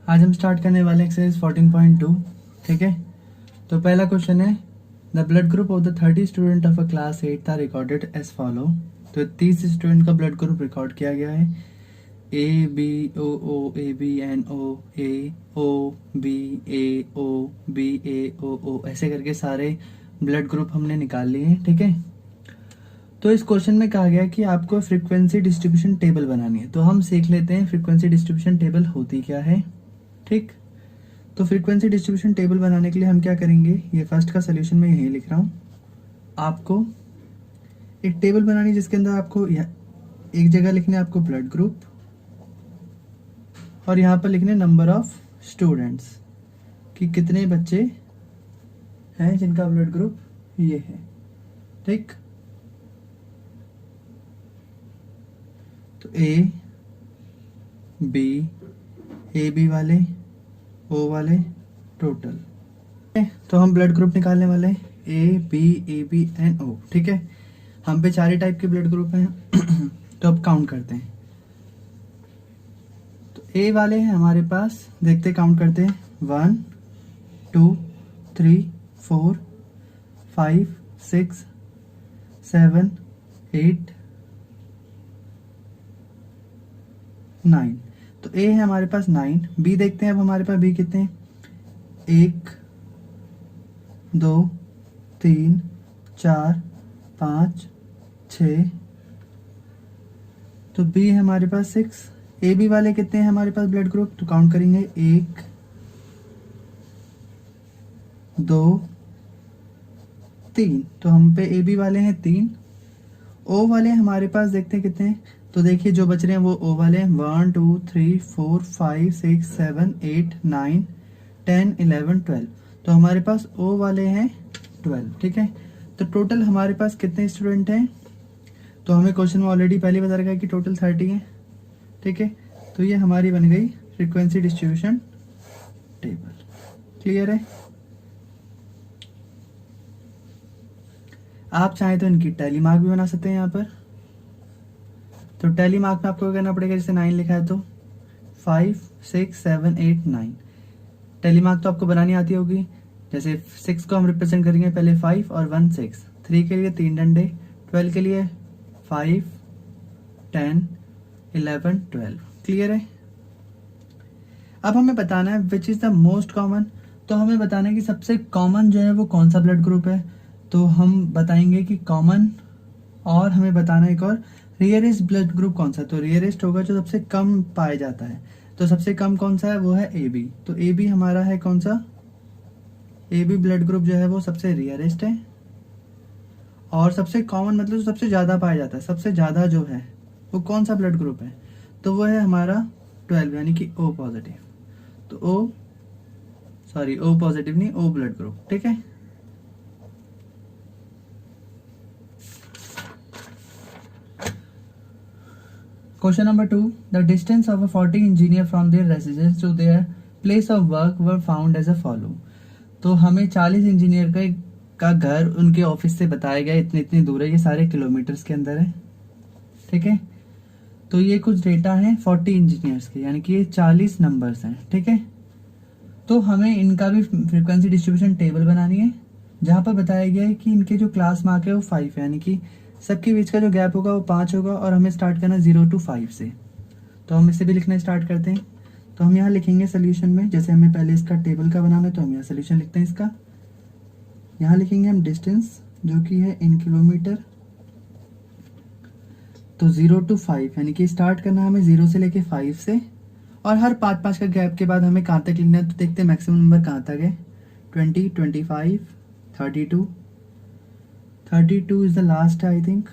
आज हम स्टार्ट करने वाले एक्सरसाइज 14.2। ठीक है, तो पहला क्वेश्चन है the blood group of the 30 student of a class 8 are recorded as follow. तो 30 स्टूडेंट का ब्लड ग्रुप रिकॉर्ड किया गया है A B O O A B N O B A O B A O ऐसे करके सारे blood group हमने निकाल लिए हैं। ठीक है, तो इस क्वेश्चन में कहा गया है कि आपको फ्रीक्वेंसी डिस्ट्रीब्यूशन टेबल बनानी है। तो हम सीख लेते हैं फ्रीक्वेंसी डिस्ट्रीब्यूशन टेबल होती क्या है। ठीक, तो फ्रीक्वेंसी डिस्ट्रीब्यूशन टेबल बनाने के लिए हम क्या करेंगे, ये फर्स्ट का सोल्यूशन मैं यही लिख रहा हूँ। आपको एक टेबल बनानी जिसके अंदर आपको एक जगह लिखने आपको ब्लड ग्रुप और यहाँ पर लिखने नंबर ऑफ स्टूडेंट्स कि कितने बच्चे हैं जिनका ब्लड ग्रुप ये है। ठीक, तो ए बी वाले ओ वाले टोटल। तो हम ब्लड ग्रुप निकालने वाले हैं ए बी एंड ओ। ठीक है, हम पे चार ही टाइप के ब्लड ग्रुप हैं तो अब काउंट करते हैं। तो ए वाले हैं हमारे पास, देखते काउंट करते हैं 1 2 3 4 5 6 7 8 9। तो ए है हमारे पास 9। बी देखते हैं अब हमारे पास बी कितने हैं, 1 2 3 4 5 6। तो बी है हमारे पास 6। ए बी वाले कितने हैं हमारे पास ब्लड ग्रुप, तो काउंट करेंगे 1 2 3। तो हम पे ए बी वाले हैं 3। ओ वाले हमारे पास देखते हैं कितने हैं, तो देखिए जो बच रहे हैं वो ओ वाले हैं 1 2 3 4 5 6 7 8 9 10 11 12। तो हमारे पास ओ वाले हैं 12। ठीक है, तो टोटल हमारे पास कितने स्टूडेंट हैं, तो हमें क्वेश्चन में ऑलरेडी पहले बता रखा है कि टोटल 30 है। ठीक है, तो ये हमारी बन गई फ्रीक्वेंसी डिस्ट्रीब्यूशन टेबल। क्लियर है, आप चाहें तो इनकी टैली मार्क भी बना सकते हैं यहाँ पर। तो टैली मार्क में आपको करना पड़ेगा, जैसे 9 लिखा है तो 5 6 7 8 9। टैली मार्क तो आपको बनानी आती होगी। जैसे 6 को हम रिप्रेजेंट करेंगे पहले 5 और 1 6। 3 के लिए 3 डंडे, 12 के लिए 5 10 11 12। क्लियर है, अब हमें बताना है which is the most common. तो हमें बताना है कि सबसे कॉमन जो है वो कौन सा ब्लड ग्रुप है। तो हम बताएंगे कि कॉमन, और हमें बताना एक और रेयरेस्ट ब्लड ग्रुप कौन सा। तो रेयरेस्ट होगा जो सबसे कम पाया जाता है। तो सबसे कम कौन सा है, वो है ए बी। तो ए बी हमारा है कौन सा, ए बी ब्लड ग्रुप जो है वो सबसे रेयरेस्ट है। और सबसे कॉमन मतलब जो सबसे ज्यादा पाया जाता है, सबसे ज्यादा जो है वो कौन सा ब्लड ग्रुप है, तो वो है हमारा 12 यानी कि ओ पॉजिटिव। तो ओ पॉजिटिव नहीं, ओ ब्लड ग्रुप। ठीक है, question number 2, the distance of a 40 engineer from their residence to their place of work were found as a follow. तो हमें 40 इंजीनियर का घर उनके ऑफिस से बताया गया इतनी इतनी दूर है, ये सारे किलोमीटर्स के अंदर है। ठीक है, तो ये कुछ डेटा है 40 इंजीनियर्स के, यानी कि ये 40 नंबर्स हैं। ठीक है, तो हमें इनका भी फ्रीक्वेंसी डिस्ट्रीब्यूशन टेबल बनानी है, जहां पर बताया गया है कि इनके जो क्लास मार्क है वो 5 है, यानी कि सबके बीच का जो गैप होगा वो 5 होगा। और हमें स्टार्ट करना 0 to 5 से। तो हम इसे भी लिखना स्टार्ट करते हैं। तो हम यहाँ लिखेंगे सोल्यूशन में, जैसे हमें पहले इसका टेबल का बनाना है तो हम यहाँ सोल्यूशन लिखते हैं इसका। यहाँ लिखेंगे हम डिस्टेंस जो कि है इन किलोमीटर। तो 0 to 5 यानी कि स्टार्ट करना है हमें 0 से लेके 5 से, और हर 5 का गैप के बाद हमें कहाँ तक लिखना है। तो देखते हैं मैक्सिमम नंबर कहाँ तक है, 20 25 32 32 is the last I think.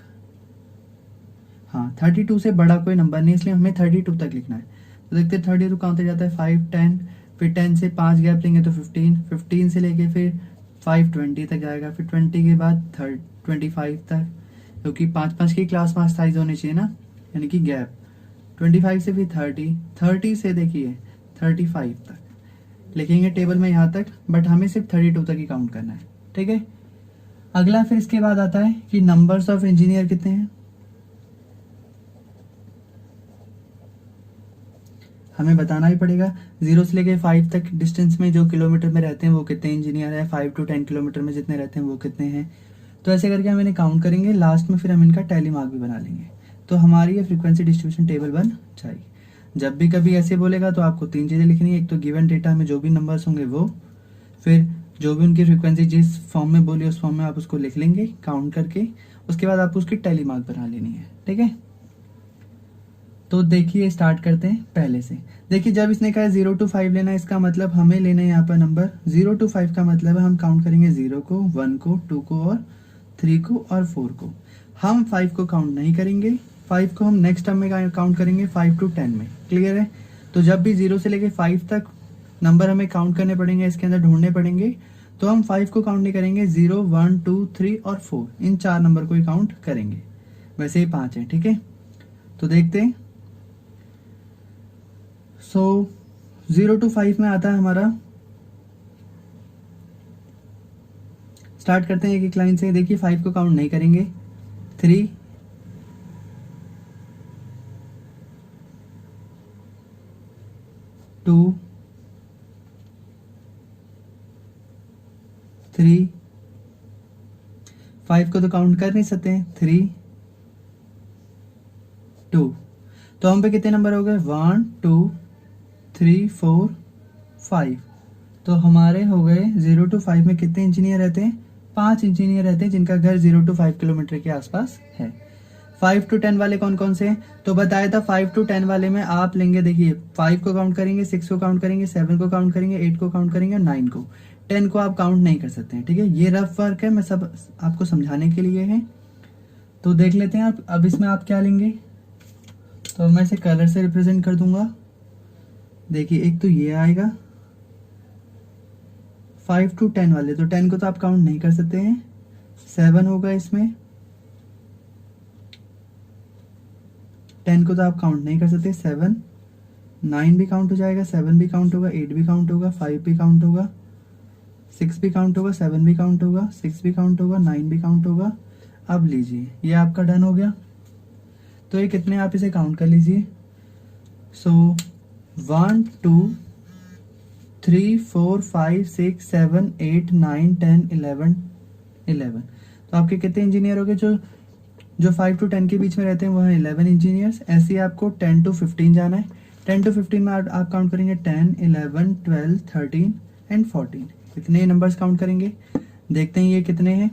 हाँ, 32 से बड़ा कोई नंबर नहीं, इसलिए हमें 32 तक लिखना है। तो देखते हैं 32 कहाँ तक जाता है, 5 10, फिर 10 से 5 गैप लेंगे तो 15, 15 से लेके फिर 5 20 तक जाएगा, फिर 20 के बाद 25 तक, क्योंकि 5 की क्लास मार्क साइज होनी चाहिए ना, यानी कि गैप। 25 से फिर 30, 30 से देखिए 35 तक लिखेंगे टेबल में यहाँ तक, बट हमें सिर्फ 32 तक ही काउंट करना है। ठीक है, अगला फिर इसके बाद आता है कि नंबर्स ऑफ इंजीनियर कितने हैं। हमें बताना ही पड़ेगा 0 से लेके 5 तक डिस्टेंस में जो किलोमीटर में रहते हैं वो कितने इंजीनियर है, 5 to 10 किलोमीटर में जितने रहते हैं वो कितने हैं। तो ऐसे करके हम इन्हें काउंट करेंगे, लास्ट में फिर हम इनका टैली मार्क भी बना लेंगे। तो हमारी ये फ्रीक्वेंसी डिस्ट्रीब्यूशन टेबल बन जाएगी। जब भी कभी ऐसे बोलेगा तो आपको 3 चीज़ें लिखनी है। एक तो गिवन डेटा में जो भी नंबर्स होंगे वो, फिर जो भी उनकी फ्रीक्वेंसी जिस फॉर्म में बोली उस फॉर्म में आप उसको लिख लेंगे काउंट करके। उसके बाद आपको उसकी टैली मार्क बना लेनी है, ठीक है। तो देखिए स्टार्ट करते हैं पहले से। देखिए जब इसने कहा 0 to 5 लेना है, इसका मतलब हमें लेना है यहाँ पर नंबर 0 to 5 का मतलब है हम काउंट करेंगे 0 को, 1 को, 2 को और 3 को और 4 को। हम 5 को काउंट नहीं करेंगे, 5 को हम नेक्स्ट टर्म में काउंट करेंगे 5 to 10 में। क्लियर है। तो जब भी 0 से लेके 5 तक नंबर हमें काउंट करने पड़ेंगे, इसके अंदर ढूंढने पड़ेंगे, तो हम 5 को काउंट नहीं करेंगे, 0, 1, 2, 3 और 4 इन 4 नंबर को ही काउंट करेंगे। वैसे ही 5 है, ठीक है। तो देखते हैं। सो 0 to 5 में आता है हमारा, स्टार्ट करते हैं एक एक लाइन से। देखिए 5 को काउंट नहीं करेंगे, 3, 2, 3, 5 को तो काउंट कर नहीं सकते हैं, 3, 2। तो हम पे कितने नंबर हो गए, 1, 2, 3, 4, 5। तो हमारे हो गए 0 to 5 में कितने इंजीनियर रहते हैं, 5 इंजीनियर रहते हैं जिनका घर 0 to 5 किलोमीटर के आसपास है। 5 to 10 वाले कौन कौन से हैं, तो बताया था 5 to 10 वाले में आप लेंगे, देखिए 5 को काउंट करेंगे, 6 को काउंट करेंगे, 7 को काउंट करेंगे, 8 को काउंट करेंगे और 9 को। 10 को आप काउंट नहीं कर सकते हैं, ठीक है। ये रफ वर्क है, मैं सब आपको समझाने के लिए है। तो देख लेते हैं आप अब इसमें आप क्या लेंगे। तो मैं इसे कलर से रिप्रेजेंट कर दूंगा। देखिए एक तो ये आएगा 5 to 10 वाले, तो 10 को तो आप काउंट नहीं कर सकते हैं, 7 होगा इसमें, 10 को तो आप काउंट नहीं कर सकते, 7, 9 भी काउंट हो जाएगा, 7 भी काउंट होगा, 8 भी काउंट होगा, 5 भी काउंट होगा, 6 भी काउंट होगा, 7 भी काउंट होगा, 6 भी काउंट होगा, 9 भी काउंट होगा। अब लीजिए ये आपका डन हो गया। तो ये कितने, आप इसे काउंट कर लीजिए। सो 1, 2, 3, 4, 5, 6, 7, 8, 9, 10, 11। तो आपके कितने इंजीनियर हो गए, जो 5 to 10 के बीच में रहते हैं वो हैं 11 इंजीनियर्स। ऐसे ही आपको 10 to 15 जाना है। 10 to 15 में आप काउंट करेंगे 10, 11, 12, 13 एंड 14। इतने नंबर्स काउंट करेंगे। देखते हैं ये कितने हैं।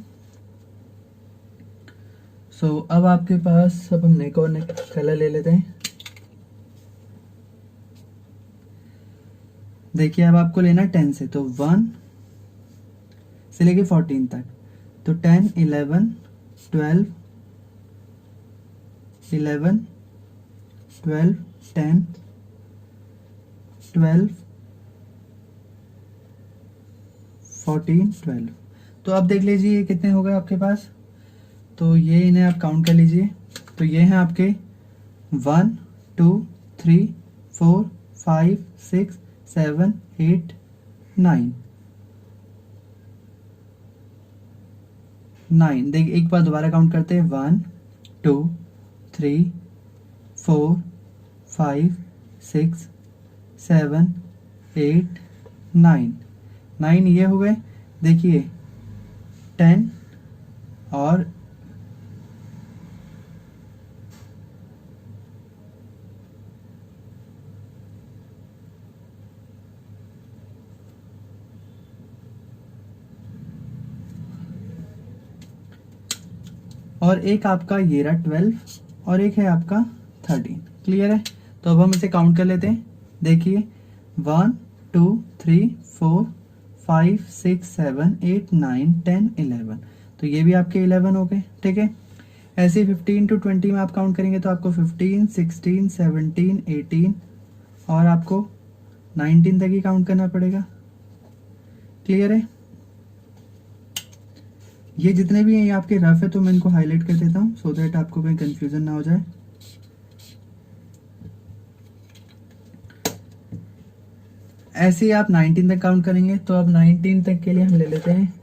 सो अब आपके पास, अब हम एक और कलर ले लेते हैं। देखिए अब आपको लेना 10 से, तो 1 से लेके 14 तक। तो 10, 11, 12, 11, 12, 10, 12, 14, 12। तो अब देख लीजिए ये कितने हो गए आपके पास। तो ये इन्हें आप काउंट कर लीजिए। तो ये हैं आपके 1, 2, 3, 4, 5, 6, 7, 8, 9। देखिए एक बार दोबारा काउंट करते हैं, 1, 2, 3, 4, 5, 6, 7, 8, 9 ये हो गए। देखिए 10 और एक आपका ये रहा 12 और एक है आपका 13। क्लियर है। तो अब हम इसे काउंट कर लेते हैं। देखिए 1, 2, 3, 4, 5, 6, 7, 8, 9, 10, 11। तो ये भी आपके 11 हो गए, ठीक है। ऐसे 15 to 20 में आप काउंट करेंगे तो आपको 15, 16, 17, 18 और आपको 19 तक ही काउंट करना पड़ेगा। क्लियर है। ये जितने भी हैं ये आपके रफ है, तो मैं इनको हाईलाइट कर देता हूँ सो दैट आपको कोई कंफ्यूजन ना हो जाए। ऐसे ही आप 19 तक काउंट करेंगे। तो अब 19 तक के लिए हम ले लेते हैं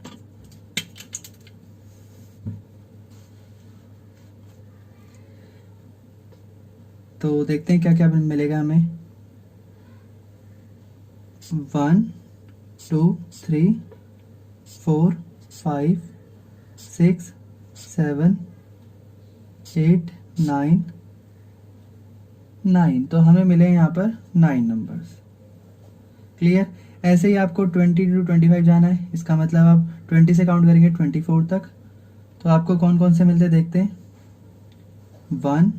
तो देखते हैं क्या क्या मिलेगा हमें। 1 2 3 4 5 6 7 8 9 9, तो हमें मिले यहाँ पर 9 नंबर्स। क्लियर। ऐसे ही आपको 20 to 25 जाना है, इसका मतलब आप 20 से काउंट करेंगे 24 तक, तो आपको कौन कौन से मिलते देखते हैं। 1,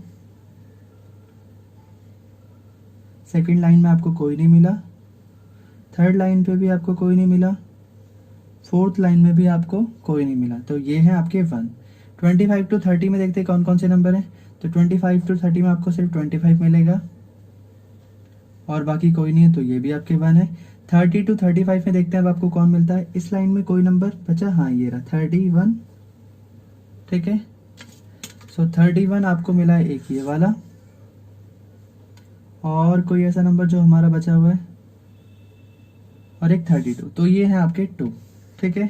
सेकेंड लाइन में आपको कोई नहीं मिला, थर्ड लाइन पे भी आपको कोई नहीं मिला, फोर्थ लाइन में भी आपको कोई नहीं मिला, तो ये है आपके 1। 25 to 30 में देखते हैं कौन कौन से नंबर हैं, तो 25 to 30 में आपको सिर्फ 25 मिलेगा और बाकी कोई नहीं है, तो ये भी आपके 1 है। 30 to 35 में देखते हैं अब आपको कौन मिलता है। इस लाइन में कोई नंबर बचा, हाँ ये रहा 31, ठीक है। सो 31 आपको मिला है एक ये वाला, और कोई ऐसा नंबर जो हमारा बचा हुआ है, और एक 32, तो ये है आपके 2, ठीक है।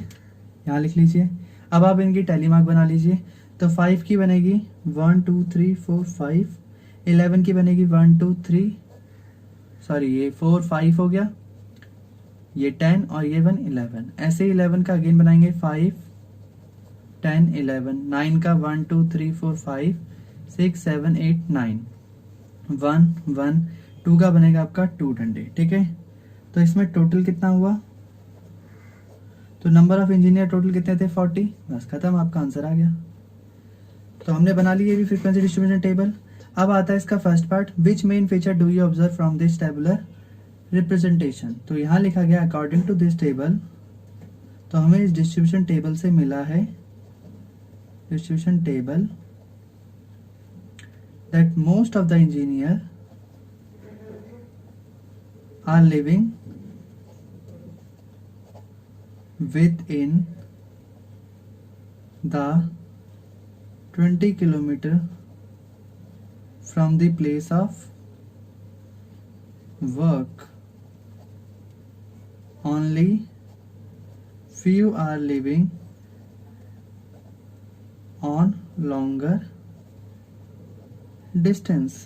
यहाँ लिख लीजिए। अब आप इनकी टैली मार्क बना लीजिए। तो 5 की बनेगी 1 2 3 4 5, 11 की बनेगी 1 2 3, सॉरी ये 4 5 हो गया, ये 10 और ये 1 11। ऐसे ही 11 का अगेन बनाएंगे 5 10 11, 9 का 1 2 3 4 5 6 7 8 9, 1 1, 2 का बनेगा आपका 2 डंडे, ठीक है। तो इसमें टोटल कितना हुआ, तो नंबर ऑफ इंजीनियर टोटल कितने थे 40, बस खत्म, आपका आंसर आ गया। तो हमने बना ली ये भी फ्रीक्वेंसी डिस्ट्रीब्यूशन टेबल। अब आता है इसका first part, which main feature do you observe from this tabular representation. तो यहाँ लिखा गया अकॉर्डिंग टू दिस टेबल, तो हमें इस डिस्ट्रीब्यूशन टेबल से मिला है distribution table that most of the engineer are living within the 20 kilometer from the place of work. Only few are living on longer distance.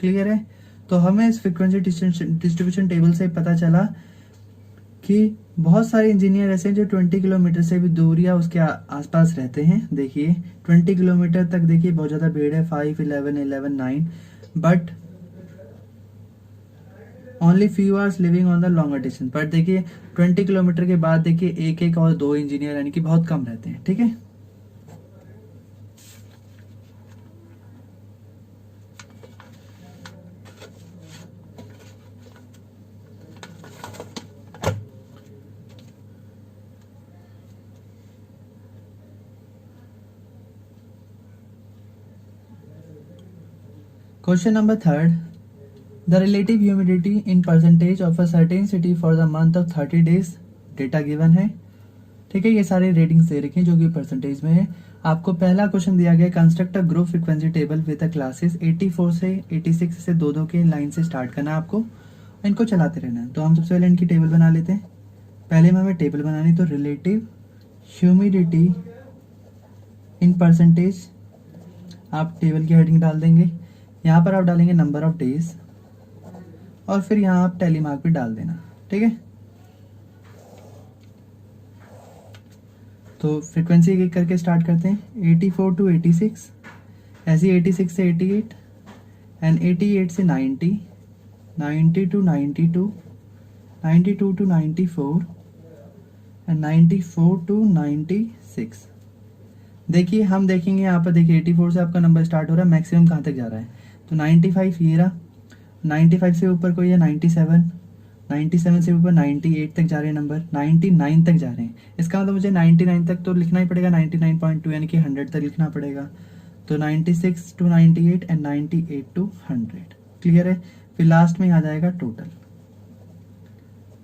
Clear है। तो हमें इस फ्रीक्वेंसी डिस्ट्रीब्यूशन टेबल से पता चला कि बहुत सारे इंजीनियर ऐसे हैं जो 20 किलोमीटर से भी दूर या उसके आसपास रहते हैं। देखिए 20 किलोमीटर तक देखिए बहुत ज़्यादा भीड़ है, 5 11 11 9, but only few hours living on the longer distance. But देखिए 20 किलोमीटर के बाद देखिए एक एक और 2 इंजीनियर यानी कि बहुत कम रहते हैं, ठीक है। Question number 3, the relative humidity in percentage of a certain city for the month of 30 days data given है, ठीक है। ये सारे रेटिंग्स दे रखे हैं जो कि परसेंटेज में है। आपको पहला क्वेश्चन दिया गया construct a group frequency table with the classes 84 से 86 से दो के लाइन से स्टार्ट करना है आपको, इनको चलाते रहना है। तो हम सबसे पहले इनकी टेबल बना लेते हैं। पहले में हमें टेबल बनानी, तो रिलेटिव ह्यूमिडिटी इन परसेंटेज, आप टेबल की हेडिंग डाल देंगे। यहाँ पर आप डालेंगे नंबर ऑफ डेज और फिर यहाँ आप टैली मार्क भी डाल देना, ठीक है। तो फ्रीक्वेंसी एक करके स्टार्ट करते हैं। 84 to 86, ऐसे 86 से 88 एंड 88 से 90, 90 to 92, 92 to 94 एंड 94 to 96। देखिए हम देखेंगे यहाँ पर, देखिए 84 से आपका नंबर स्टार्ट हो रहा है, मैक्सिमम कहाँ तक जा रहा है, तो 95 ये रहा, 95 से ऊपर कोई है 97, 97 से ऊपर 98 तक जा रहे हैं नंबर, 99 तक जा रहे हैं। इसका मतलब मुझे 99 तक तो लिखना ही पड़ेगा, 99.2 यानी कि 100 तक लिखना पड़ेगा। तो 96 to 98 एंड 98 to 100, क्लियर है। फिर लास्ट में आ जाएगा टोटल,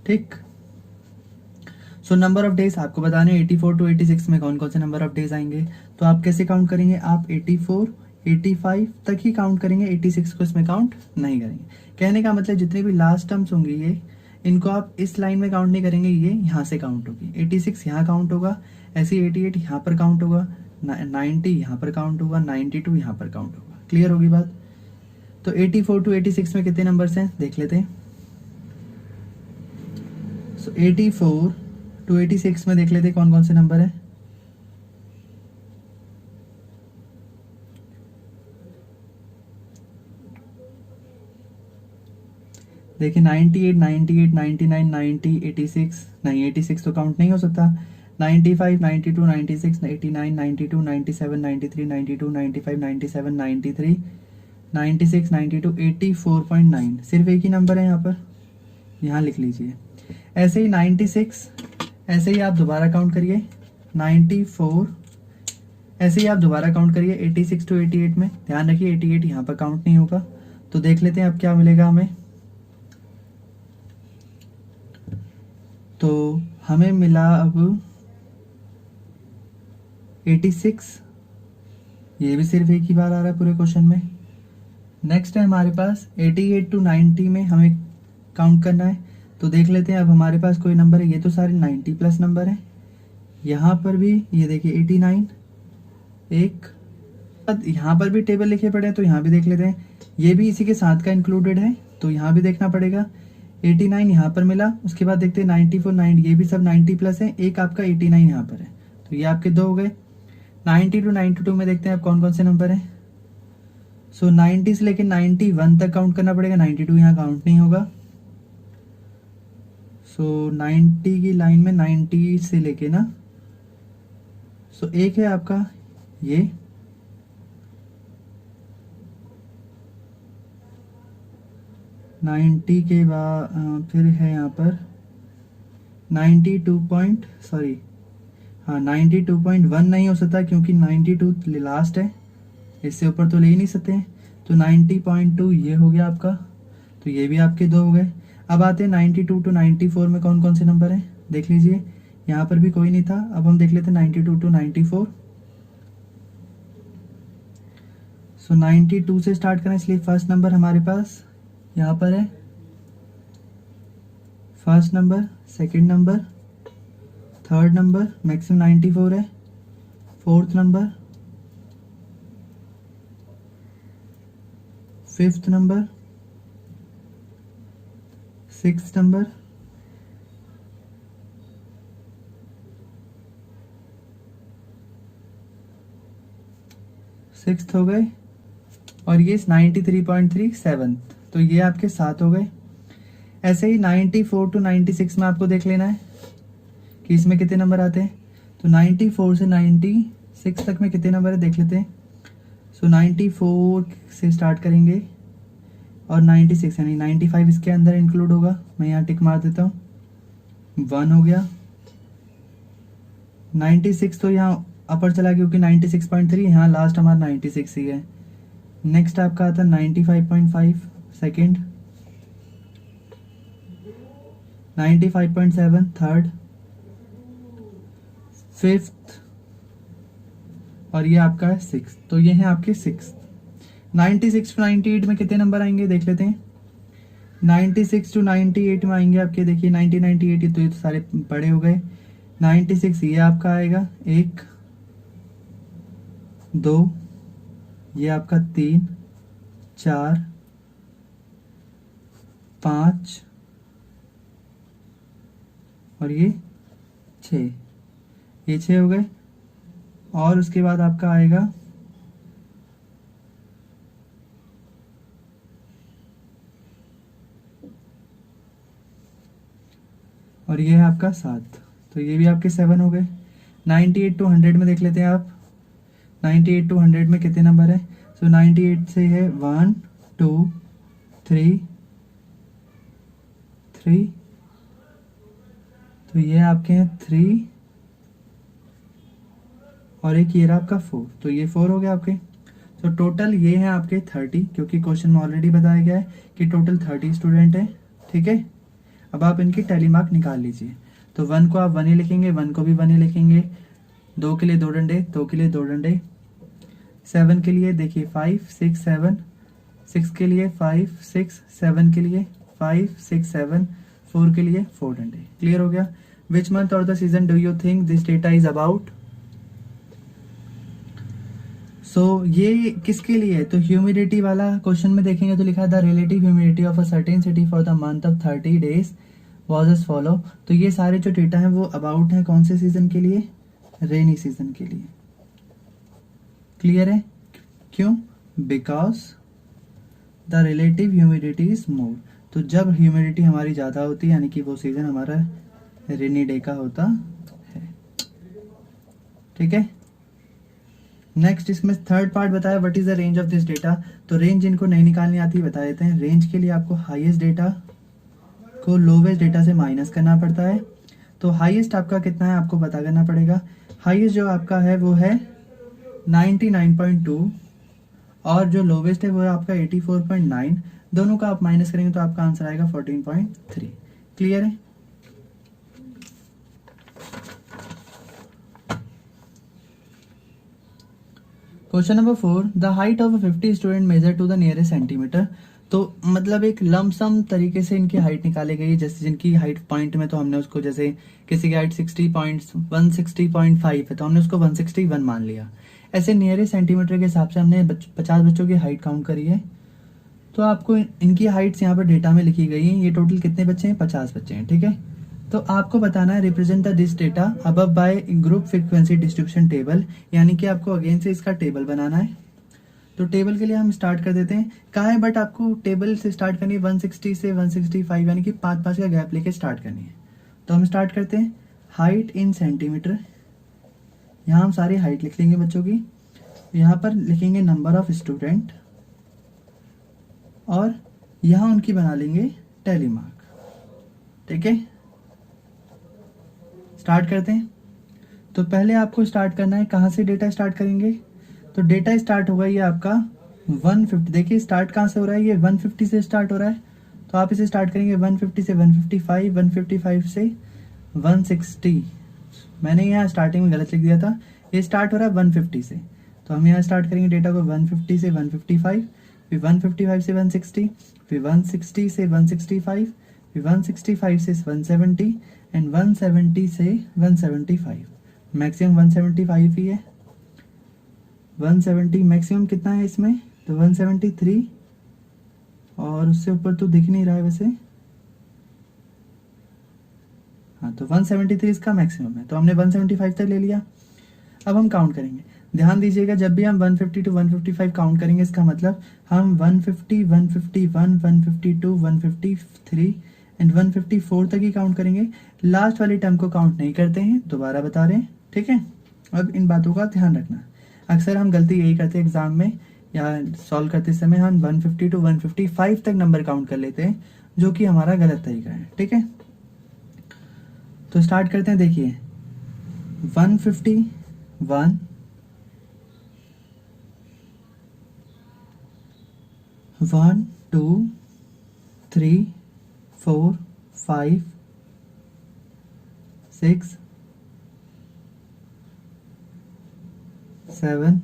ठीक। सो नंबर ऑफ डेज आपको बताने 84 to 86 में कौन कौन से नंबर ऑफ डेज आएंगे। तो आप कैसे काउंट करेंगे, आप 84 85 तक ही काउंट करेंगे, 86 को इसमें काउंट नहीं करेंगे। कहने का मतलब जितने भी लास्ट टर्म्स होंगे ये, इनको आप इस लाइन में काउंट नहीं करेंगे, ये यहाँ से काउंट होगी। 86 यहाँ काउंट होगा, ऐसे 88 यहाँ पर काउंट होगा, 90 यहाँ पर काउंट होगा, 92 यहाँ पर काउंट होगा। क्लियर होगी बात। तो 84 to 86 में कितने नंबर्स हैं देख लेते हैं। सो 84 टू 86 में देख लेते कौन कौन से नंबर है। देखिए 98, 98, 99, 90, 86, नहीं 86 तो काउंट नहीं हो सकता। 95, 92, 96, 89, 92, 97, 93, 92, 95, 97, 93, 96, 92, 84.9 सिर्फ एक ही नंबर है यहाँ पर, यहाँ लिख लीजिए। ऐसे ही 96, ऐसे ही आप दोबारा काउंट करिए। 94, ऐसे ही आप दोबारा काउंट करिए 86 टू 88 में। ध्यान रखिए 88 यहाँ पर काउंट नहीं होगा। तो देख लेते हैं अब क्या मिलेगा हमें। तो हमें मिला अब 86, ये भी सिर्फ एक ही बार आ रहा है पूरे क्वेश्चन में। नेक्स्ट है हमारे पास 88 टू 90 में हमें काउंट करना है। तो देख लेते हैं अब हमारे पास कोई नंबर है, ये तो सारे 90 प्लस नंबर है। यहाँ पर भी ये देखिए 89 एक, यहाँ पर भी टेबल लिखे पड़े हैं तो यहाँ भी देख लेते हैं, ये भी इसी के साथ का इंक्लूडेड है तो यहाँ भी देखना पड़ेगा। 89 यहाँ पर मिला, उसके बाद देखते हैं 94, 90, ये भी सब 90 प्लस है, एक आपका 89 यहाँ पर है, तो ये आपके दो हो गए। 90 टू 92 में देखते हैं अब कौन कौन से नंबर हैं। सो 90 से लेके 91 तक काउंट करना पड़ेगा, 92 यहाँ काउंट नहीं होगा। सो 90 की लाइन में 90 से लेके ना, सो एक है आपका ये, नाइन्टी के बाद फिर है यहाँ पर 92.1 नहीं हो सकता क्योंकि 92 लास्ट है, इससे ऊपर तो ले ही नहीं सकते हैं। तो 90.2 ये हो गया आपका, तो ये भी आपके दो हो गए। अब आते हैं 92 टू 94 में कौन कौन से नंबर हैं देख लीजिए। यहाँ पर भी कोई नहीं था, अब हम देख लेते हैं 92 टू 94। सो 92 से स्टार्ट करें, इसलिए फर्स्ट नंबर हमारे पास यहाँ पर है, first number, second number, third number, maximum 94 है, fourth number, fifth number, sixth number, sixth हो गए, और ये 93.3 सेवन्थ, तो ये आपके 7 हो गए। ऐसे ही 94 टू 96 में आपको देख लेना है कि इसमें कितने नंबर आते हैं। तो 94 से 96 तक में कितने नंबर है देख लेते हैं। सो 94 से स्टार्ट करेंगे और 96 यानी 95 इसके अंदर इंक्लूड होगा, मैं यहाँ टिक मार देता हूँ, 1 हो गया। 96 तो यहाँ अपर चला गया क्योंकि 96.3 यहाँ लास्ट हमारा 96 ही है। नेक्स्ट आपका आता है 95.5 सेकेंड, 95.7 थर्ड, फिफ्थ, और ये आपका है 6। तो ये है आपके 6। 96 टू 98 में कितने नंबर आएंगे देख लेते हैं। 96 टू 98 में आएंगे आपके, देखिए 90, 98 तो ये तो सारे बड़े हो गए। 96 ये आपका आएगा 1, 2, ये आपका 3, 4, 5 और ये 6, ये 6 हो गए। और उसके बाद आपका आएगा और ये है आपका 7, तो ये भी आपके 7 हो गए। 98 टू 100 में देख लेते हैं आप। 98 टू 100 में कितने नंबर है। सो 98 से है 1, 2, 3, तो ये आपके हैं 3 और एक ये रहा आपका 4, तो ये 4 हो गया आपके। तो टोटल ये है आपके 30, क्योंकि क्वेश्चन में ऑलरेडी बताया गया है कि टोटल 30 स्टूडेंट है, ठीक है। अब आप इनकी टैली मार्क निकाल लीजिए। तो 1 को आप 1 ही लिखेंगे, 1 को भी 1 ही लिखेंगे, 2 के लिए 2 डंडे, 2 के लिए 2 डंडे, 7 के लिए देखिए 5, 6, 7, 6 के लिए 5, 6, 7 के लिए 5, 6, 7, 4 के लिए 4 डंडे। क्लियर हो गया। विच मंथ और the season do you think this data is about. So ये किसके लिए है, तो ह्यूमिडिटी वाला क्वेश्चन में देखेंगे तो लिखा है the relative humidity of a certain city for the month of 30 days was as follow. तो ये सारे जो डेटा हैं वो अबाउट हैं कौन से सीजन के लिए, रेनी सीजन के लिए। क्लियर है? क्यों? Because the relative humidity is more. तो जब ह्यूमिडिटी हमारी ज़्यादा होती है यानी कि वो सीज़न हमारा रेनी डे का होता है। ठीक है। नेक्स्ट इसमें थर्ड पार्ट बताया what is the range of this data. तो रेंज इनको नहीं निकालनी आती बता देते हैं। रेंज के लिए आपको हाईएस्ट डेटा को लोवेस्ट डेटा से माइनस करना पड़ता है। तो हाईएस्ट आपका कितना है आपको पता करना पड़ेगा। हाईएस्ट जो आपका है वो है 99.2 और जो लोवेस्ट है वो है आपका 84.9। दोनों का आप माइनस करेंगे तो आपका आंसर आएगा 14.3। क्लियर है? Question number 4, the height of 50 student measure to the nearest centimetre. तो मतलब एक लमसम तरीके से इनकी हाइट निकाली गई है। जैसे जिनकी हाइट पॉइंट में तो हमने उसको, जैसे किसी की हाइट 160.5 है तो हमने उसको 161 मान लिया। ऐसे नियरेस्ट सेंटीमीटर के हिसाब से हमने 50 बच्चों की हाइट काउंट करी है। तो आपको इनकी हाइट्स यहाँ पर डेटा में लिखी गई हैं। ये टोटल कितने बच्चे हैं? 50 बच्चे हैं। ठीक है। तो आपको बताना है represent the this data above bye group frequency distribution table, यानी कि आपको अगेन से इसका टेबल बनाना है। तो टेबल के लिए हम स्टार्ट कर देते हैं। कहा है बट आपको टेबल से स्टार्ट करनी है 160 से 165 यानी कि 5-5 का गैप लेके स्टार्ट करनी है। तो हम स्टार्ट करते हैं हाइट इन सेंटीमीटर। यहाँ हम सारी हाइट लिख लेंगे बच्चों की। यहाँ पर लिखेंगे नंबर ऑफ स्टूडेंट और यहाँ उनकी बना लेंगे टैली मार्क। ठीक है। स्टार्ट करते हैं। तो पहले आपको स्टार्ट करना है, कहाँ से डेटा स्टार्ट करेंगे? तो डेटा स्टार्ट होगा ये आपका 150। देखिए स्टार्ट कहाँ से हो रहा है, ये 150 से स्टार्ट हो रहा है। तो आप इसे स्टार्ट करेंगे 150 से 155, 155 से 160। मैंने यहाँ स्टार्टिंग में गलत लिख दिया था, ये स्टार्ट हो रहा है 150 से। तो हम यहाँ स्टार्ट करेंगे डेटा को 150 से 155, फिर 155 से 160, फिर 160 से 165, फिर 165 से 170 एंड 170 से 175। मैक्सिमम 175 ही है। 170 मैक्सिमम कितना है इसमें? तो 173 और उससे ऊपर तो दिख नहीं रहा है वैसे। हाँ तो 173 इसका मैक्सिमम है। तो हमने 175 तक ले लिया। अब हम काउंट करेंगे। ध्यान दीजिएगा जब भी हम 150 टू 155 काउंट करेंगे इसका मतलब हम 150, 151, 152, 153 एंड 154 तक ही काउंट करेंगे। लास्ट वाली टर्म को काउंट नहीं करते हैं, दोबारा बता रहे हैं। ठीक है। अब इन बातों का ध्यान रखना। अक्सर हम गलती यही करते हैं एग्जाम में या सॉल्व करते समय हम 150 टू 155 तक नंबर काउंट कर लेते हैं, जो कि हमारा गलत तरीका है। ठीक है। तो स्टार्ट करते हैं। देखिए 151, 1 2 3 4 5 6 7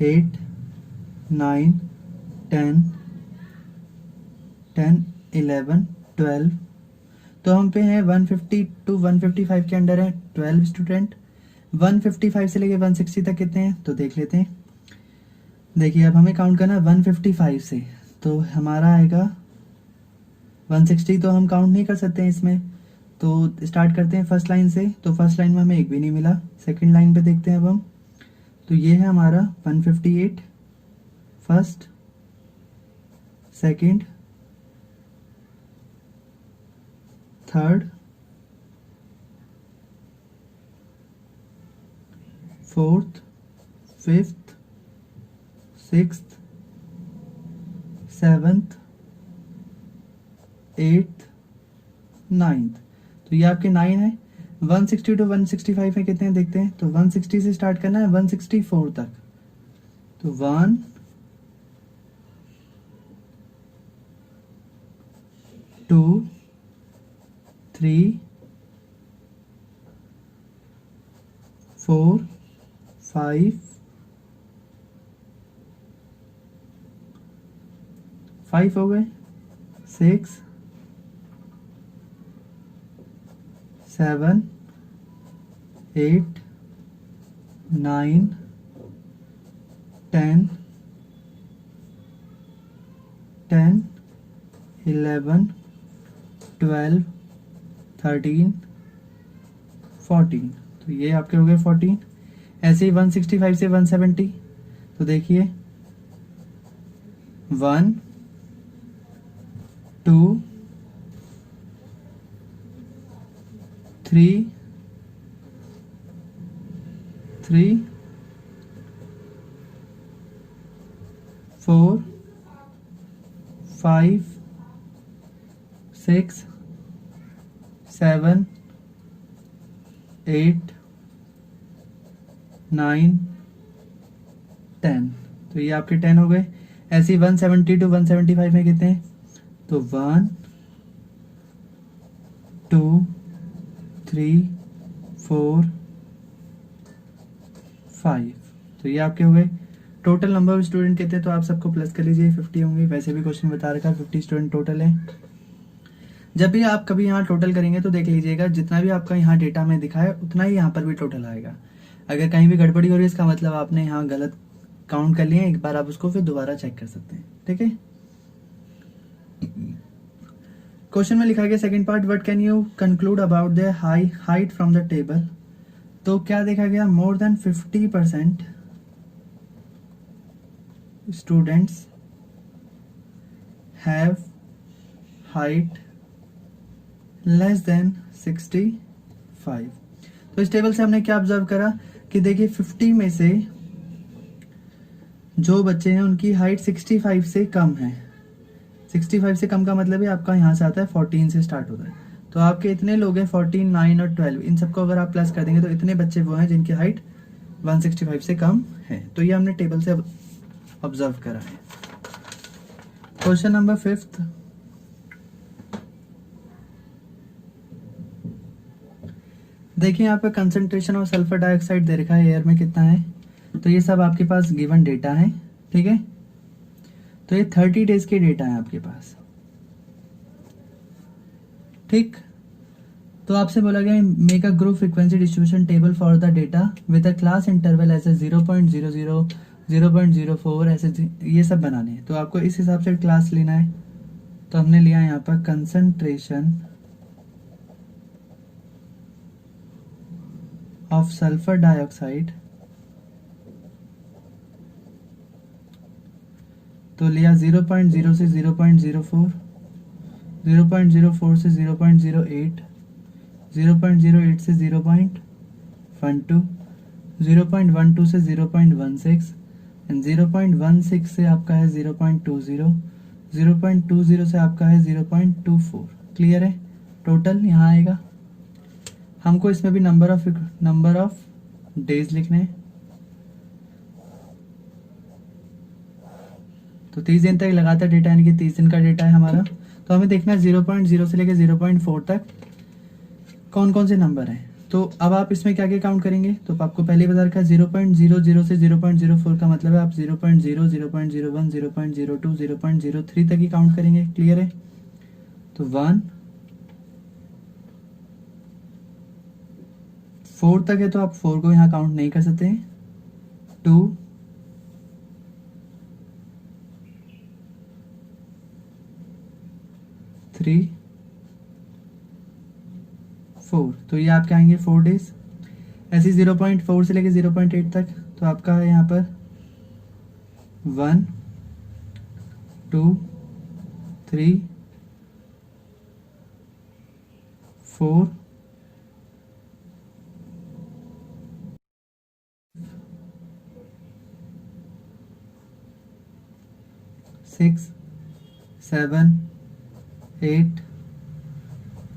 8 9 10 10 11 12। तो हम पे हैं 150 टू 155 के अंडर है 12 स्टूडेंट। 155 से लेके 160 तक कितने हैं तो देख लेते हैं। देखिए अब हमें काउंट करना है 155 से, तो हमारा आएगा 160। तो हम काउंट नहीं कर सकते हैं इसमें। तो स्टार्ट करते हैं फर्स्ट लाइन से। तो फर्स्ट लाइन में हमें एक भी नहीं मिला। सेकंड लाइन पे देखते हैं अब हम। तो ये है हमारा 158 first, second, third, fourth, fifth, sixth, seventh, eighth, ninth. तो ये आपके 9 है। 160 टू 165 में कितने हैं देखते हैं। तो 160 से स्टार्ट करना है 164 तक। तो 1 2 3 4 5 5 हो गए, 6 7 8 9 10 10, 11, 12, 13, 14। तो ये आपके हो गए 14। ऐसे ही 165 से 170, तो देखिए 1, 2, 3, 4, 5, 6, 7, 8, 9, 10। तो ये आपके 10 हो गए। ऐसे ही 170 टू 175 में कितने हैं? तो 1, 2, 3, 4, 5। तो ये आपके हो गए। टोटल नंबर ऑफ स्टूडेंट कितने? तो आप सबको प्लस कर लीजिए, 50 होंगे। वैसे भी क्वेश्चन बता रखा है 50 स्टूडेंट टोटल है। जब भी आप कभी यहाँ टोटल करेंगे तो देख लीजिएगा, जितना भी आपका यहाँ डेटा में दिखा है उतना ही यहाँ पर भी टोटल आएगा। अगर कहीं भी गड़बड़ी हो रही है इसका मतलब आपने यहाँ गलत काउंट कर लिया। एक बार आप उसको फिर दोबारा चेक कर सकते हैं, ठीक है। क्वेश्चन में लिखा गया second part, what can you conclude about the height from the table. तो क्या देखा गया? More than 50% students have height less than 65। तो इस टेबल से हमने क्या ऑब्जर्व करा कि देखिए 50 में से जो बच्चे हैं उनकी हाइट 65 से कम है। 65 से कम का मतलब है आपका यहाँ से आता है 14 से स्टार्ट होता है। तो आपके इतने लोग हैं 14, 9 और 12, इन सबको अगर आप प्लस कर देंगे तो इतने बच्चे वो हैं जिनकी हाइट 165 से कम है। तो ये हमने टेबल से ऑब्जर्व करा है। क्वेश्चन नंबर 5, देखिए यहाँ पे कंसंट्रेशन ऑफ सल्फर डाइऑक्साइड दे रखा है एयर में कितना है। तो ये सब आपके पास गिवन डेटा है, ठीक है। तो ये 30 डेज के डेटा है आपके पास, ठीक। तो आपसे बोला गया make a group frequency distribution table for the data with a class interval ऐसे 0.00, 0.04 ऐसे ये सब बनाने हैं। तो आपको इस हिसाब से क्लास लेना है। तो हमने लिया यहाँ पर कंसंट्रेशन ऑफ सल्फर डाइऑक्साइड, तो लिया 0.0 से 0.04, 0.04 से 0.08, 0.08 से 0.12, 0.12 से 0.16 एंड 0.16 से आपका है 0.20, 0.20 से आपका है 0.24। क्लियर है? टोटल यहाँ आएगा। हमको इसमें भी नंबर ऑफ डेज लिखने हैं। तो 30 दिन तक लगातार डेटा, यानी कि 30 दिन का डेटा है हमारा। तो हमें देखना है 0.0 से लेकर 0.4 तक कौन कौन से नंबर हैं। तो अब आप इसमें क्या क्या काउंट करेंगे? तो आपको पहले ही बता रखा है 0.00 से 0.04 का मतलब है आप 0.0, 0.01, 0.02, 0.03 तक ही काउंट करेंगे। क्लियर है? तो 1, 4 तक है तो आप 4 को यहाँ काउंट नहीं कर सकते। 2, 3, 4, तो ये आपके आएंगे 4 डेज। ऐसे 0.4 से लेके 0.8 तक तो आपका है यहाँ पर 1, 2, 3, 4, 6, 7, 8,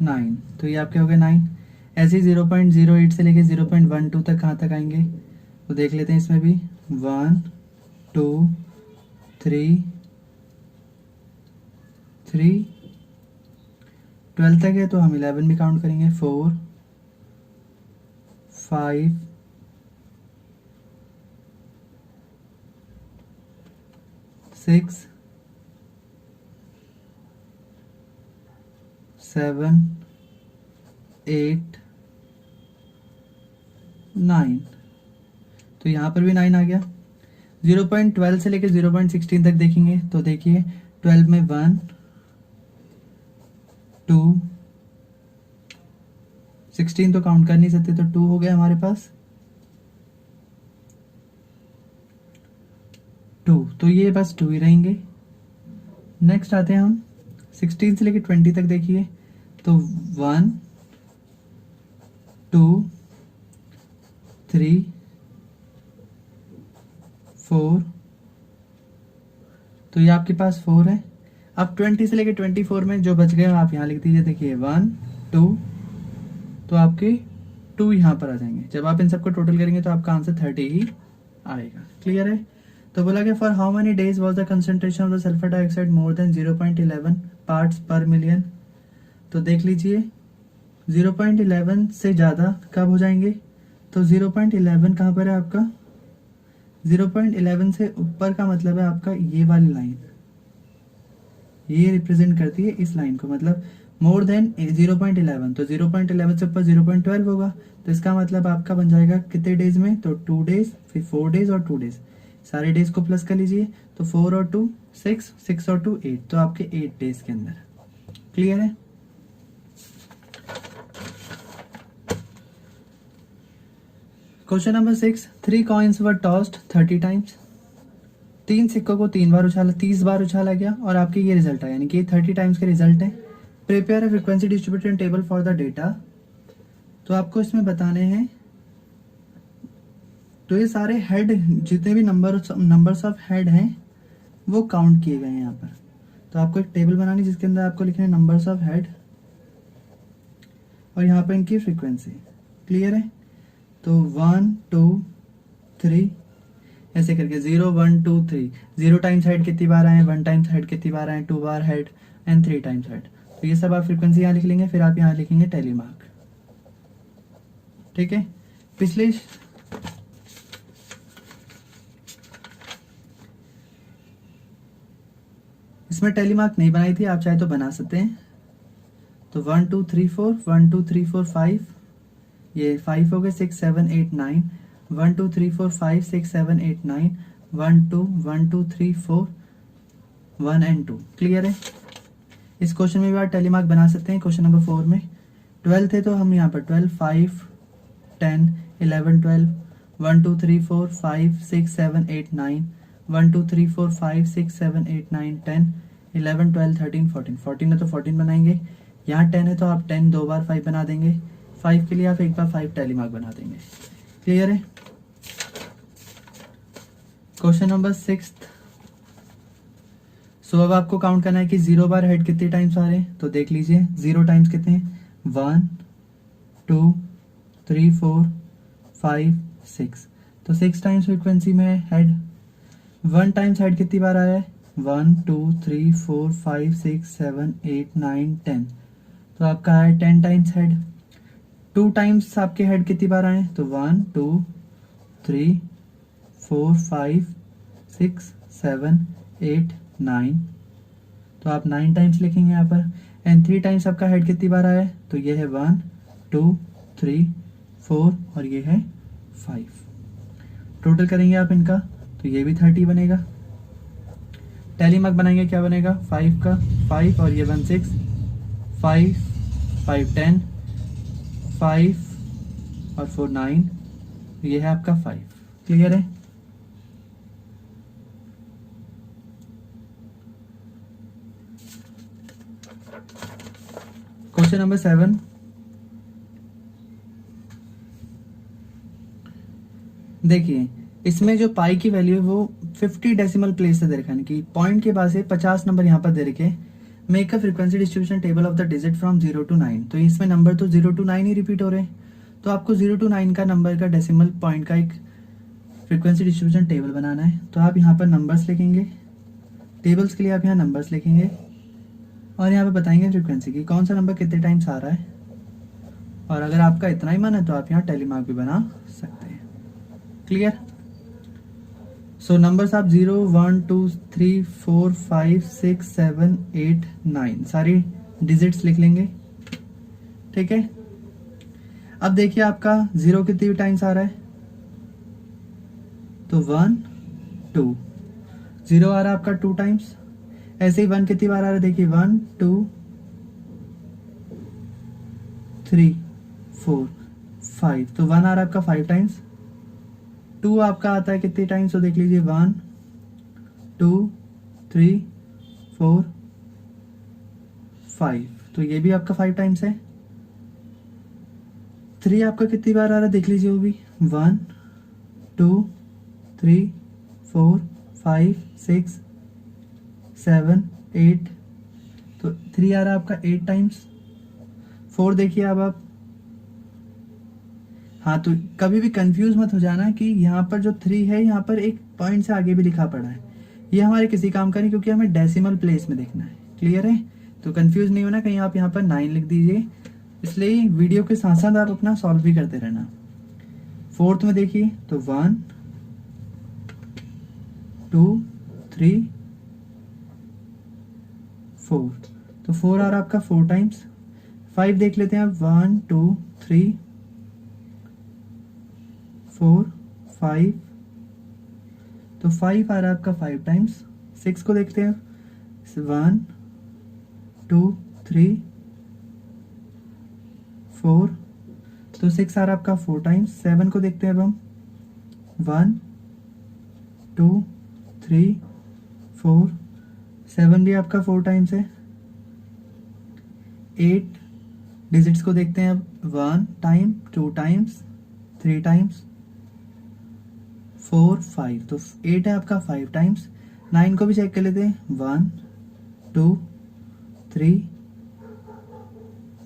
9, तो ये आपके हो गए 9। ऐसे ही 0.08 से लेके 0.12 तक कहाँ तक आएंगे तो देख लेते हैं इसमें भी 1, 2, 3, 12 तक है तो हम 11 भी काउंट करेंगे। 4, 5, 6, 7, 8, 9, तो यहाँ पर भी 9 आ गया। 0.12 से लेकर 0.16 तक देखेंगे तो देखिए 12 में 1 2 16 तो काउंट कर नहीं सकते, तो 2 हो गया हमारे पास 2, तो ये बस 2 ही रहेंगे। नेक्स्ट आते हैं हम 16 से लेके 20 तक, देखिए तो 1 2 3 4, तो ये आपके पास 4 है। अब 20 से लेके 24 में जो बच गए आप यहाँ लिख दीजिए, देखिए 1 2, तो आपके 2 यहाँ पर आ जाएंगे। जब आप इन सबको टोटल करेंगे तो आपका आंसर 30 ही आएगा। क्लियर है? तो बोला कि for how many days was the concentration of the sulphur dioxide more than 0.11 parts पर मिलियन। तो देख लीजिए 0.11 से ज़्यादा कब हो जाएंगे, तो 0.11 कहाँ पर है आपका, 0.11 से ऊपर का मतलब है आपका ये वाली लाइन, ये रिप्रेजेंट करती है इस लाइन को, मतलब मोर देन 0.11, तो 0.11 से ऊपर 0.12 होगा, तो इसका मतलब आपका बन जाएगा कितने डेज में, तो 2 डेज, फिर 4 डेज और 2 डेज, सारे डेज को प्लस कर लीजिए, तो 4 और 2 6, 6 और 2 8, तो आपके 8 डेज के अंदर। क्लियर है? क्वेश्चन नंबर 6, 3 कॉइन्स वर टॉस्ड 30 टाइम्स। 3 सिक्कों को 3 बार उछाला, 30 बार उछाला गया और आपके ये रिजल्ट आया, यानी कि 30 टाइम्स के रिजल्ट है। Prepare a frequency distribution table for the data. तो आपको इसमें बताने हैं, तो ये सारे हेड जितने भी नंबर्स ऑफ हेड हैं वो काउंट किए गए हैं यहाँ पर। तो आपको एक टेबल बनानी जिसके अंदर आपको लिखने हैं नंबर्स ऑफ हेड और यहाँ पर इनकी फ्रीक्वेंसी। क्लियर है? तो 1 2 3 ऐसे करके 0 1 2 3, 0 टाइम्स हेड कितनी बार आए, 1 टाइम्स हेड कितनी बार आए, 2 बार हेड एंड 3 टाइम्स हेड। तो ये सब आप फ्रीक्वेंसी यहाँ लिख लेंगे, फिर आप यहाँ लिखेंगे टेली मार्क। ठीक है? पिछले इसमें टेली मार्क नहीं बनाई थी, आप चाहे तो बना सकते हैं। तो 1 2 3 4, 1 2 3 4 5, ये 5 हो गए, 6 7 8 9, 1 2 3 4 5 6 7 8 9, 1 2 1 2 3 4 1 एंड 2। क्लियर है? इस क्वेश्चन में भी आप टेली मार्क बना सकते हैं। क्वेश्चन नंबर 4 में 12 थे तो हम यहाँ पर 12 5 10 11 12, 1 2 3 4 5 6 7 8 9, 1 2 3 4 5 6 7 8 9 10 11 12 13 14, 14 है तो 14 बनाएंगे। यहाँ 10 है तो आप 10 2 बार 5 बना देंगे, 5 के लिए आप एक बार 5 टेली मार्क बना देंगे। क्लियर है? Question number 6। सो अब आपको काउंट करना है कि 0 बार हेड कितने टाइम्स आ रहे हैं, तो देख लीजिए 0 टाइम्स कितने हैं, 1 2 3 4 5 6, तो 6 टाइम्स फ्रीक्वेंसी में हेड। 1 टाइम्स हेड कितनी बार आया है, 1 2 3 4 5 6 7 8 9 10, तो आपका है 10 टाइम्स हेड। 2 टाइम्स आपके हेड कितनी बार आए, तो 1 2 3 4 5 6 7 8 9, तो आप 9 टाइम्स लिखेंगे यहाँ पर। एंड 3 टाइम्स आपका हेड कितनी बार आया है, तो ये है 1 2 3 4 और ये है 5। टोटल करेंगे आप इनका तो ये भी 30 बनेगा। टेली मार्क बनाएंगे, क्या बनेगा, 5 का 5 और ये 1 6, 5 5 10, 5 और 4 9, ये है आपका 5। क्लियर है? Question number 7। देखिए इसमें जो पाई की वैल्यू है वो 50 डेसिमल प्लेस से दे रखा है कि पॉइंट के बाद से 50 नंबर यहाँ पर दे रखे। Make a frequency distribution table of the digit from 0 to 9। तो इसमें नंबर तो 0 to 9 ही रिपीट हो रहे हैं, तो आपको 0 to 9 का नंबर का डेसिमल पॉइंट का एक फ्रीक्वेंसी डिस्ट्रीब्यूशन टेबल बनाना है। तो आप यहाँ पर नंबर्स लिखेंगे, टेबल्स के लिए आप यहाँ नंबर्स लिखेंगे और यहाँ पे बताएंगे फ्रीक्वेंसी की कौन सा नंबर कितने टाइम्स आ रहा है। और अगर आपका इतना ही मन है तो आप यहाँ टेली मार्क भी बना सकते हैं। क्लियर? सो नंबर्स आप 0 1 2 3 4 5 6 7 8 9 सारी डिजिट्स लिख लेंगे। ठीक है? अब देखिए आपका 0 कितनी टाइम्स आ रहा है, तो 1 2, 0 आ रहा है आपका 2 टाइम्स। ऐसे ही 1 कितनी बार आ रहा है देखिए, 1 2 3 4 5, तो 1 आ रहा है आपका 5 टाइम्स। 2 आपका आता है कितने टाइम्स, तो देख लीजिए 1 2 3 4 5, तो ये भी आपका 5 टाइम्स है। 3 आपका कितनी बार आ रहा है देख लीजिए, वो भी 1 2 3 4 5 6 7 8, तो 3 आ रहा है आपका 8 टाइम्स। 4 देखिए अब आप, हाँ तो कभी भी कंफ्यूज मत हो जाना कि यहाँ पर जो 3 है यहाँ पर एक पॉइंट से आगे भी लिखा पड़ा है, ये हमारे किसी काम का नहीं, क्योंकि हमें डेसिमल प्लेस में देखना है। क्लियर है? तो कंफ्यूज नहीं होना, कहीं आप यहाँ पर 9 लिख दीजिए, इसलिए वीडियो के साथ साथ आप अपना सॉल्व भी करते रहना। 4th में देखिए तो 1 2 3 4, तो 4 आ रहा आपका 4 टाइम्स। 5 देख लेते हैं आप, 1 2 3 4 5, तो 5 आ रहा है आपका 5 टाइम्स। 6 को देखते हैं, 1 2 3 4, तो 6 आ रहा है आपका 4 टाइम्स। 7 को देखते हैं अब हम, 1 2 3 4, 7 भी आपका 4 टाइम्स है। 8 डिजिट्स को देखते हैं अब, 1 टाइम 2 टाइम्स 3 टाइम्स 4 5, तो 8 है आपका 5 टाइम्स। 9 को भी चेक कर लेते हैं, 1 2 3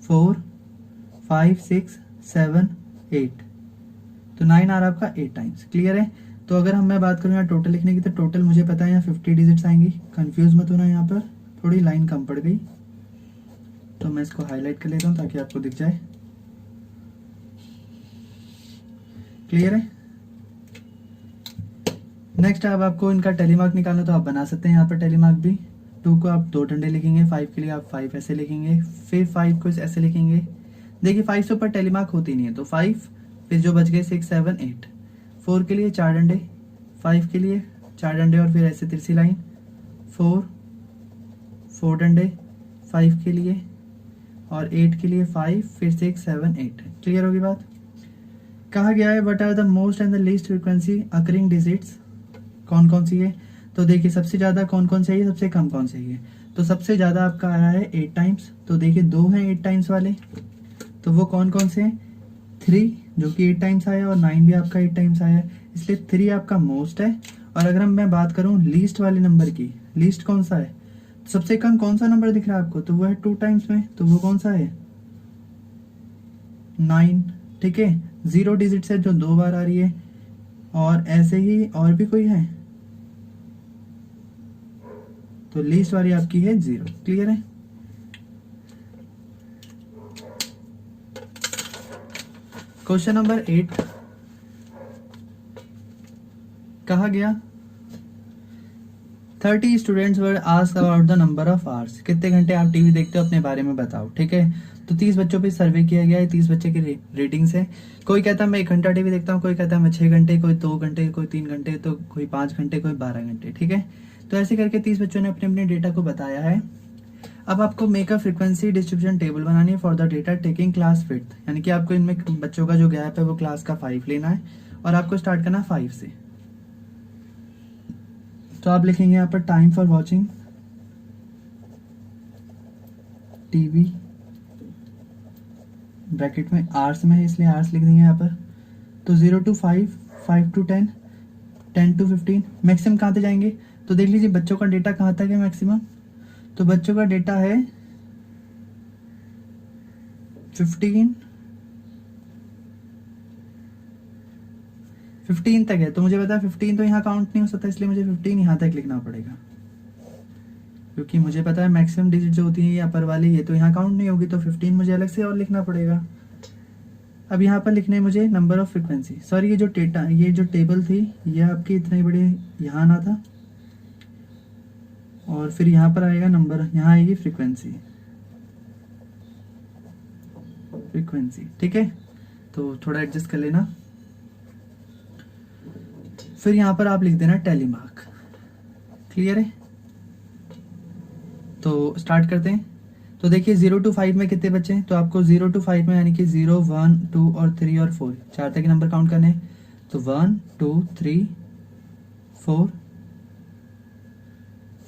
4 5 6 7 8, तो 9 आ रहा है आपका 8 टाइम्स। क्लियर है? तो अगर मैं बात करूँ यहाँ टोटल लिखने की, तो टोटल मुझे पता है यहाँ 50 डिजिट्स आएंगी। कंफ्यूज मत होना, यहाँ पर थोड़ी लाइन कम पड़ गई, तो मैं इसको हाईलाइट कर लेता हूँ ताकि आपको दिख जाए। क्लियर है? नेक्स्ट अब आपको इनका टेलीमार्क निकालना, तो आप बना सकते हैं यहाँ पर टेलीमार्क भी। 2 को आप 2 डंडे लिखेंगे, 5 के लिए आप 5 ऐसे लिखेंगे, फिर 5 को ऐसे लिखेंगे। देखिए 5 से ऊपर टेलीमार्क होती नहीं है, तो 5 फिर जो बच गए 6 7 8। 4 के लिए 4 डंडे, 5 के लिए 4 डंडे और फिर ऐसे तिरछी लाइन, 4 डंडे 5 के लिए और 8 के लिए 5, फिर 6 7 8। क्लियर होगी बात? कहा गया है what are the most and the least frequency occurring digits, कौन कौन सी है। तो देखिए सबसे ज्यादा कौन कौन सी है, सबसे कम कौन सी है। तो सबसे ज्यादा आपका आया है 8 टाइम्स, तो देखिए 2 हैं 8 टाइम्स वाले, तो वो कौन कौन से हैं, 3 जो कि 8 टाइम्स आया और 9 भी आपका 8 टाइम्स आया, इसलिए 3 आपका मोस्ट है। और अगर मैं बात करूं लीस्ट वाले नंबर की, लीस्ट कौन सा है, तो सबसे कम कौन सा नंबर दिख रहा है आपको, तो वो है 2 टाइम्स में, तो वो कौन सा है, 9। ठीक है, 0 डिजिट है जो 2 बार आ रही है, और ऐसे ही और भी कोई है, तो लीस्ट वाली आपकी है 0। क्लियर है? क्वेश्चन नंबर 8 कहा गया 30 students were asked about the number of hours, कितने घंटे आप टीवी देखते हो अपने बारे में बताओ। ठीक है, तो 30 बच्चों पे सर्वे किया गया है, 30 बच्चे की रेटिंग्स है। कोई कहता है मैं 1 घंटा टीवी देखता हूँ, कोई कहता है मैं 6 घंटे, कोई 2 घंटे, कोई 3 घंटे, तो कोई 5 घंटे, कोई 12 घंटे। ठीक है, तो ऐसे करके 30 बच्चों ने अपने अपने डेटा को बताया है। अब आपको make a frequency distribution table बनानी है for the data taking class 5th, यानी कि आपको इनमें बच्चों का जो गैप है वो क्लास का 5 लेना है और आपको स्टार्ट करना 5 से। तो आप लिखेंगे यहाँ पर time for watching TV, bracket में आवर्स में है इसलिए आवर्स लिख देंगे यहाँ पर। तो 0 to 5, 5 to 10, 10 to 15, मैक्सिमम कहाँ तक जाएंगे, तो देख लीजिए बच्चों का डेटा कहाँ तक है मैक्सिमम, तो बच्चों का डेटा है 15 तक है, तो मुझे पता है 15 तो यहाँ काउंट नहीं हो सकता, इसलिए मुझे 15 यहाँ तक लिखना पड़ेगा, क्योंकि मुझे पता है मैक्सिमम डिजिट जो होती है ये अपर वाली, ये तो यहाँ काउंट नहीं होगी, तो 15 मुझे अलग से और लिखना पड़ेगा। अब यहाँ पर लिखने मुझे नंबर ऑफ फ्रीक्वेंसी, सॉरी ये जो डेटा, ये जो टेबल थी ये आपकी इतनी बड़ी यहाँ आना था, और फिर यहाँ पर आएगा नंबर, यहाँ आएगी फ्रीक्वेंसी। ठीक है, तो थोड़ा एडजस्ट कर लेना। फिर यहाँ पर आप लिख देना टेलीमार्क। क्लियर है? तो स्टार्ट करते हैं। तो देखिए 0 to 5 में कितने बच्चे हैं, तो आपको 0 to 5 में यानी कि 0, 1, 2 और 3 और 4 चार तक के नंबर काउंट करने हैं। तो 1, 2, 3, 4,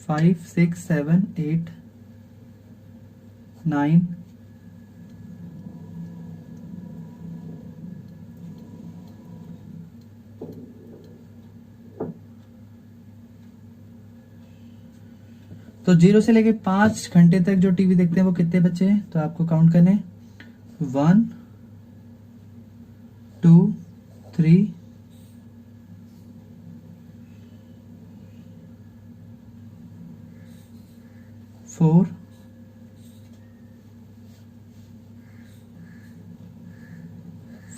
5, 6, 7, 8, 9, तो 0 से लेके 5 घंटे तक जो टीवी देखते हैं वो कितने बच्चे हैं, तो आपको काउंट करने 1, 2, 3, 4,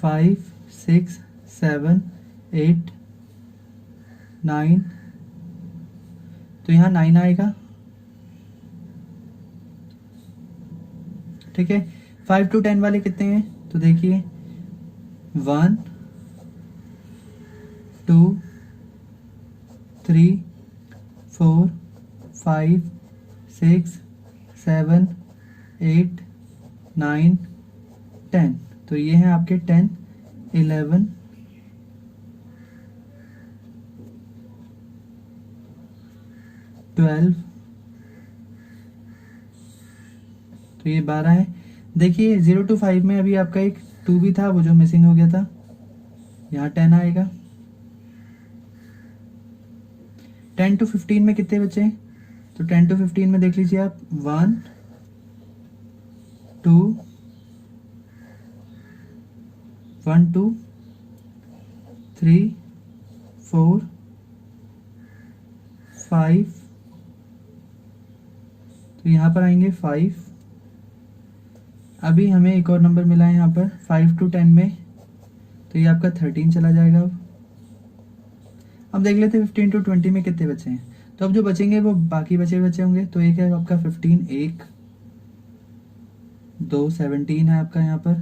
5, 6, 7, 8, 9, तो यहाँ 9 आएगा, ठीक है। 5 to 10 वाले कितने हैं, तो देखिए 1, 2, 3, 4, 5, 6, 7, 8, 9, 10, तो ये हैं आपके 10, 11, 12, तो ये 12 है। देखिए 0 to 5 में अभी आपका एक 2 भी था, वो जो मिसिंग हो गया था, यहाँ 10 आएगा। 10 to 15 में कितने बचे हैं, तो 10 to 15 में देख लीजिए आप 1, 2, 1, 2, 3, 4, 5, तो यहाँ पर आएंगे 5। अभी हमें एक और नंबर मिला है यहाँ पर 5 to 10 में, तो ये आपका 13 चला जाएगा। अब देख लेते हैं 15 to 20 में कितने बचे हैं, तो अब जो बचेंगे वो बाकी बचे होंगे। तो एक है आपका 15, 1, 2, 17 है आपका यहाँ पर,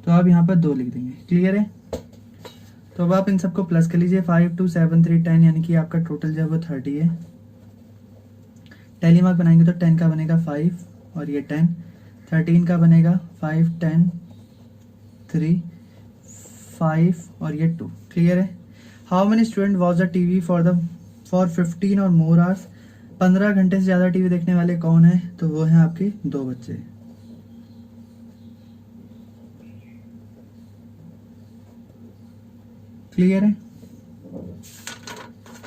तो आप यहाँ पर 2 लिख देंगे। क्लियर है, तो अब आप इन सबको प्लस कर लीजिए। 5, 2, 7, 3, 10 यानी कि आपका टोटल जो है वो 30 है। टैली मार्क बनाएंगे तो 10 का बनेगा 5 और ये 10, 13 का बनेगा 5, 10, 3, 5 और ये 2। क्लियर है। How many student watch the TV for 15 और मोर आवर्स, 15 घंटे से ज़्यादा टीवी देखने वाले कौन है, तो वो हैं आपके 2 बच्चे। क्लियर है।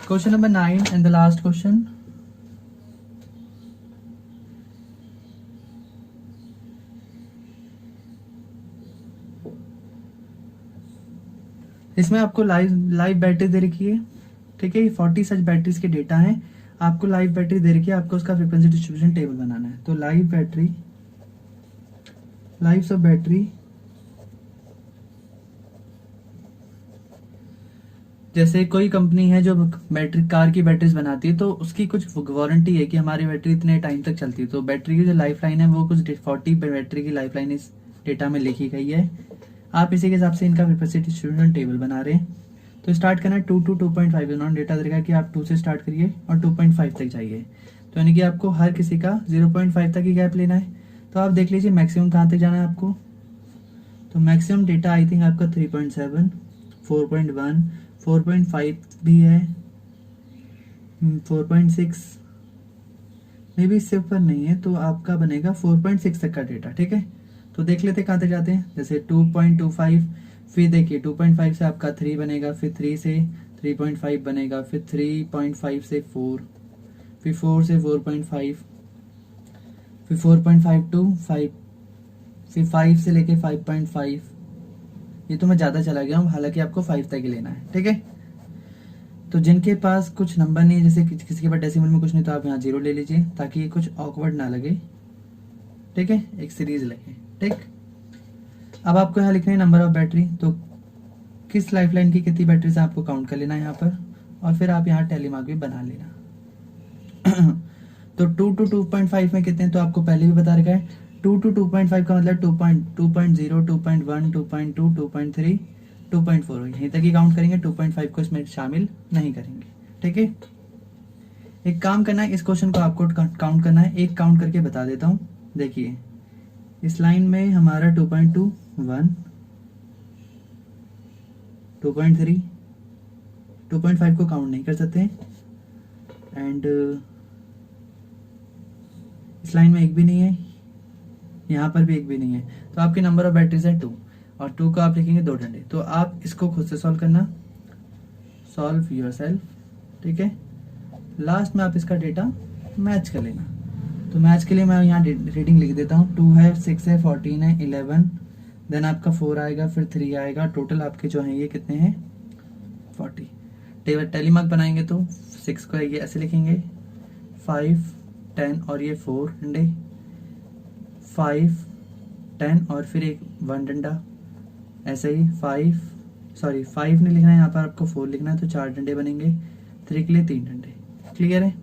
Question number 9 and the last question. इसमें आपको लाइव बैटरी दे रखी है, ठीक है। 40 सच बैटरीज के डेटा हैं, आपको लाइव बैटरी दे रखी है, आपको उसका फ्रीक्वेंसी डिस्ट्रीब्यूशन टेबल बनाना है। तो लाइव्स ऑफ बैटरी, जैसे कोई कंपनी है जो बैटरी कार की बैटरीज बनाती है, तो उसकी कुछ वारंटी है कि हमारी बैटरी इतने टाइम तक चलती है। तो बैटरी की जो लाइफ लाइन है वो कुछ 40 बैटरी की लाइफ लाइन इस डेटा में लिखी गई है। आप इसी के हिसाब से इनका फ्रीक्वेंसी डिस्ट्रीब्यूशन टेबल बना रहे हैं। तो स्टार्ट करना है 2 to 2.5। इन्होंने डेटा दे रखा है कि आप 2 से स्टार्ट करिए और 2.5 तक जाइए, तो यानी कि आपको हर किसी का 0.5 तक ही गैप लेना है। तो आप देख लीजिए मैक्सिमम कहाँ तक जाना है आपको, तो मैक्सिमम डेटा आई थिंक आपका 3.7, 4.1, 4.5 भी है, 4.6 मे भी इससे ऊपर नहीं है, तो आपका बनेगा 4.6 तक का डेटा। ठीक है, तो देख लेते कहाँ तक जाते हैं। जैसे 2.25, फिर देखिए 2.5 से आपका 3 बनेगा, फिर 3 से 3.5 बनेगा, फिर 3.5 से 4, फिर 4 से 4.5, फिर 4.5 to 5, फिर 5 से लेके 5.5। ये तो मैं ज़्यादा चला गया हूँ, हालांकि आपको 5 तक ही लेना है। ठीक है, तो जिनके पास कुछ नंबर नहीं है, जैसे किसी के पास डेसिमल में कुछ नहीं, तो आप यहाँ 0 ले लीजिए ताकि ये कुछ ऑकवर्ड ना लगे। ठीक है, एक सीरीज लगे। ठीक, अब आपको यहाँ लिखना है नंबर ऑफ बैटरी, तो किस लाइफलाइन की कितनी बैटरी से आपको काउंट कर लेना है यहाँ पर, और फिर आप यहाँ टैली मार्क भी बना लेना। तो 2 to 2.5 में कितने, तो आपको पहले भी बता रखा है। 2 to 2.5 का मतलब 2.0, 2.1, 2.2, 2.3, 2.4 यहीं तक ही काउंट करेंगे, 2.5 को इसमें शामिल नहीं करेंगे। ठीक है, एक काम करना है, इस क्वेश्चन को आपको काउंट करना है, एक काउंट करके बता देता हूँ। देखिए इस लाइन में हमारा 2.2 1 2.3 2.5 को काउंट नहीं कर सकते एंड इस लाइन में एक भी नहीं है, यहाँ पर भी एक भी नहीं है, तो आपके नंबर ऑफ बैटरीज है 2 और 2 को आप लिखेंगे 2 डंडे। तो आप इसको खुद से सॉल्व करना, सॉल्व योरसेल्फ, ठीक है। लास्ट में आप इसका डेटा मैच कर लेना। तो मैच के लिए मैं यहाँ रीडिंग लिख देता हूँ, 2 है, 6 है, 14 है, 11, देन आपका 4 आएगा, फिर 3 आएगा, टोटल आपके जो हैं ये कितने हैं 40। टैली मार्क बनाएंगे तो 6 को ये ऐसे लिखेंगे, 5 10 और ये 4 डंडे, 5 10 और फिर एक 1 डंडा, ऐसे ही 5 नहीं लिखना है यहाँ पर, आपको 4 लिखना है, तो 4 डंडे बनेंगे, 3 के लिए 3 डंडे। क्लियर है।